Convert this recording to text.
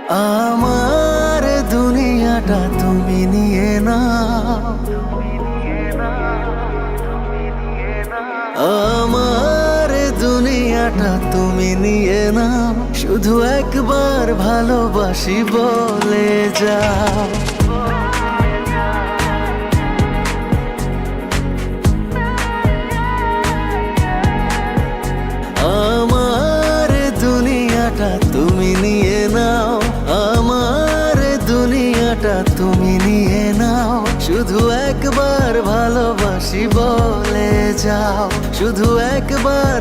আমার দুনিয়াটা তুমি নিয়ে নাও, আমার দুনিয়াটা তুমি নিয়ে নাও, শুধু একবার ভালোবাসি বলে যাও। আমার দুনিয়াটা তুমি নিয়ে নাও, আমার দুনিয়াটা তুমি নিয়ে নাও, শুধু একবার ভালোবাসি বলে যাও, শুধু একবার